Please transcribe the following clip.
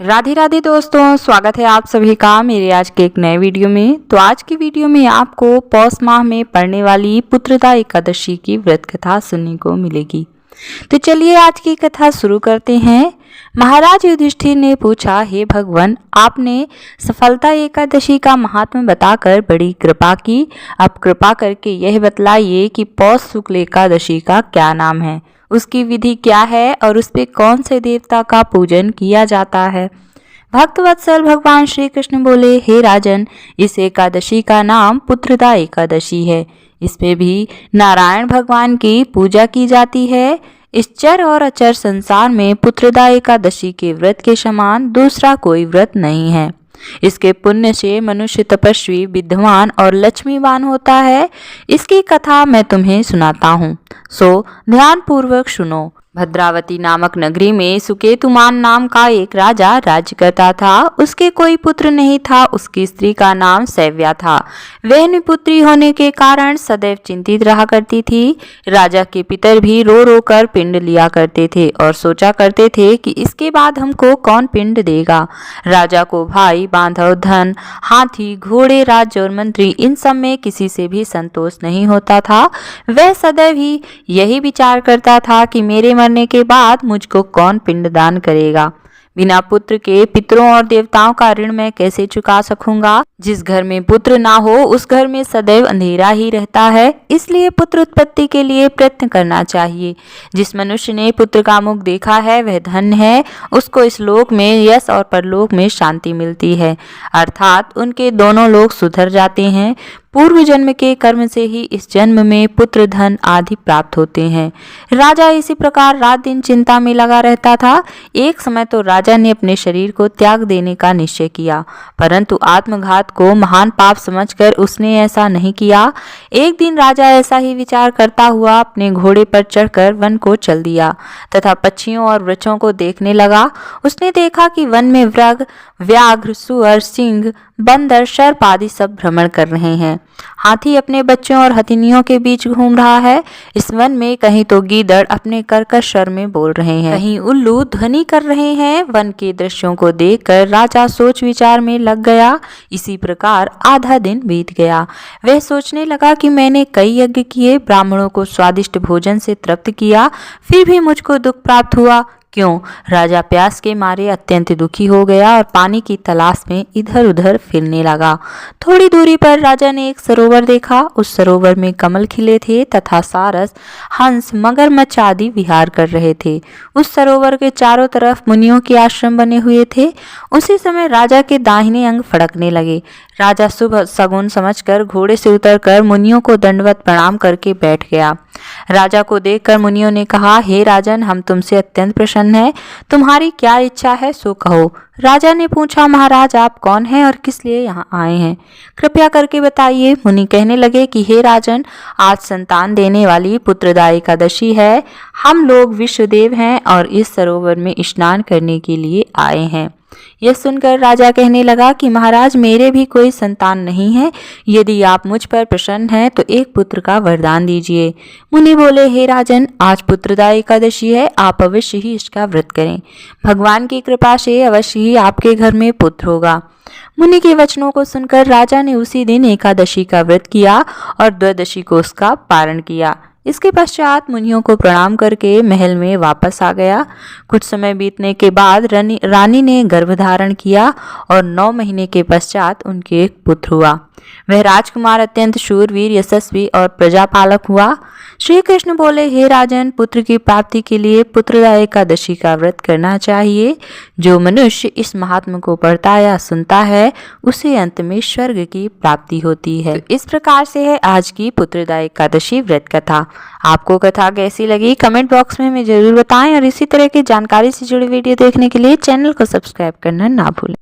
राधे राधे दोस्तों, स्वागत है आप सभी का मेरे आज के एक नए वीडियो में। तो आज की वीडियो में आपको पौष माह में पड़ने वाली पुत्रदा एकादशी की व्रत कथा सुनने को मिलेगी। तो चलिए आज की कथा शुरू करते हैं। महाराज युधिष्ठिर ने पूछा, हे भगवान, आपने सफलता एकादशी का महात्म्य बताकर बड़ी कृपा की। अब कृपा करके यह बतलाइए कि पौष शुक्ल एकादशी का क्या नाम है, उसकी विधि क्या है और उस पे कौन से देवता का पूजन किया जाता है। भक्तवत्सल भगवान श्री कृष्ण बोले, हे राजन, इस एकादशी का नाम पुत्रदा एकादशी है। इसमें भी नारायण भगवान की पूजा की जाती है। इस चर और अचर संसार में पुत्रदा एकादशी के व्रत के समान दूसरा कोई व्रत नहीं है। इसके पुण्य से मनुष्य तपस्वी, विद्वान और लक्ष्मीवान होता है। इसकी कथा मैं तुम्हें सुनाता हूँ, सो ध्यान पूर्वक सुनो। भद्रावती नामक नगरी में सुकेतुमान नाम का एक राजा राज्य करता था। उसके कोई पुत्र नहीं था। उसकी स्त्री का नाम सैव्या था। वह निपुत्री होने के कारण सदैव चिंतित रहा करती थी। राजा के पितर भी रो रो कर पिंड लिया करते थे और सोचा करते थे कि इसके बाद हमको कौन पिंड देगा। राजा को भाई, बांधव, धन, हाथी, घोड़े, राज्य और मंत्री, इन सब में किसी से भी संतोष नहीं होता था। वह सदैव ही यही विचार करता था कि मेरे मरने के बाद मुझको कौन पिंडदान करेगा। बिना पुत्र के पितरों और देवताओं का ऋण मैं कैसे चुका सकूंगा। जिस घर में पुत्र ना हो उस घर में सदैव अंधेरा ही रहता है। इसलिए पुत्र उत्पत्ति के लिए प्रयत्न करना चाहिए। जिस मनुष्य ने पुत्र का मुख देखा है वह धन्य है। उसको इस लोक में यश और परलोक में शांति मिलती है, अर्थात उनके दोनों लोक सुधर जाते हैं। पूर्व जन्म के कर्म से ही इस जन्म में पुत्र, धन आदि प्राप्त होते हैं। राजा इसी प्रकार रात दिन चिंता में लगा रहता था। एक समय तो राजा ने अपने शरीर को त्याग देने का निश्चय किया, परंतु आत्मघात को महान पाप समझकर उसने ऐसा नहीं किया। एक दिन राजा ऐसा ही विचार करता हुआ अपने घोड़े पर चढ़कर वन को चल दिया तथा पक्षियों और वृक्षों को देखने लगा। उसने देखा कि वन में मृग, व्याघ्र, सुअर, सिंह, बंदर, सर्प आदि सब भ्रमण कर रहे हैं। हाथी अपने बच्चों और हथिनियों के बीच घूम रहा है। इस वन में कहीं तो गीदड़ अपने कर्कश स्वर में बोल रहे हैं, कहीं उल्लू ध्वनि कर रहे हैं। वन के दृश्यों को देखकर राजा सोच विचार में लग गया। इसी प्रकार आधा दिन बीत गया। वह सोचने लगा कि मैंने कई यज्ञ किए, ब्राह्मणों को स्वादिष्ट भोजन से तृप्त किया, फिर भी मुझको दुख प्राप्त हुआ। क्यों? राजा प्यास के मारे अत्यंत दुखी हो गया और पानी की तलाश में इधर उधर फिरने लगा। थोड़ी दूरी पर राजा ने एक सरोवर देखा। उस सरोवर में कमल खिले थे तथा सारस, हंस, मगरमच्छ आदि विहार कर रहे थे। उस सरोवर के चारों तरफ मुनियों के आश्रम बने हुए थे। उसी समय राजा के दाहिने अंग फड़कने लगे। राजा शुभ सगुन समझकर घोड़े से उतरकर मुनियों को दंडवत प्रणाम करके बैठ गया। राजा को देखकर मुनियों ने कहा, हे राजन, हम तुमसे अत्यंत प्रसन्न हैं। तुम्हारी क्या इच्छा है सो कहो। राजा ने पूछा, महाराज, आप कौन हैं और किस लिए यहाँ आए हैं? कृपया करके बताइए। मुनि कहने लगे कि हे राजन, आज संतान देने वाली पुत्रदा एकादशी है। हम लोग विश्वदेव हैं और इस सरोवर में स्नान करने के लिए आए हैं। यह सुनकर राजा कहने लगा कि महाराज, मेरे भी कोई संतान नहीं है। यदि आप मुझ पर प्रसन्न हैं तो एक पुत्र का वरदान दीजिए। मुनि बोले, हे राजन, आज पुत्रदा एकादशी है, आप अवश्य ही इसका व्रत करें। भगवान की कृपा से अवश्य ही आपके घर में पुत्र होगा। मुनि के वचनों को सुनकर राजा ने उसी दिन एकादशी का व्रत किया और द्वादशी को उसका पारण किया। इसके पश्चात मुनियों को प्रणाम करके महल में वापस आ गया। कुछ समय बीतने के बाद रानी ने गर्भ धारण किया और 9 महीने के पश्चात उनके एक पुत्र हुआ। वह राजकुमार अत्यंत शूरवीर, यशस्वी और प्रजापालक हुआ। श्री कृष्ण बोले, हे राजन, पुत्र की प्राप्ति के लिए पुत्रदा एकादशी का व्रत करना चाहिए। जो मनुष्य इस महात्म को पढ़ता या सुनता है उसे अंत में स्वर्ग की प्राप्ति होती है। तो इस प्रकार से है आज की पुत्रदा एकादशी व्रत कथा। आपको कथा कैसी लगी कमेंट बॉक्स में हमें जरूर बताएं और इसी तरह की जानकारी से जुड़ी वीडियो देखने के लिए चैनल को सब्सक्राइब करना ना भूलें।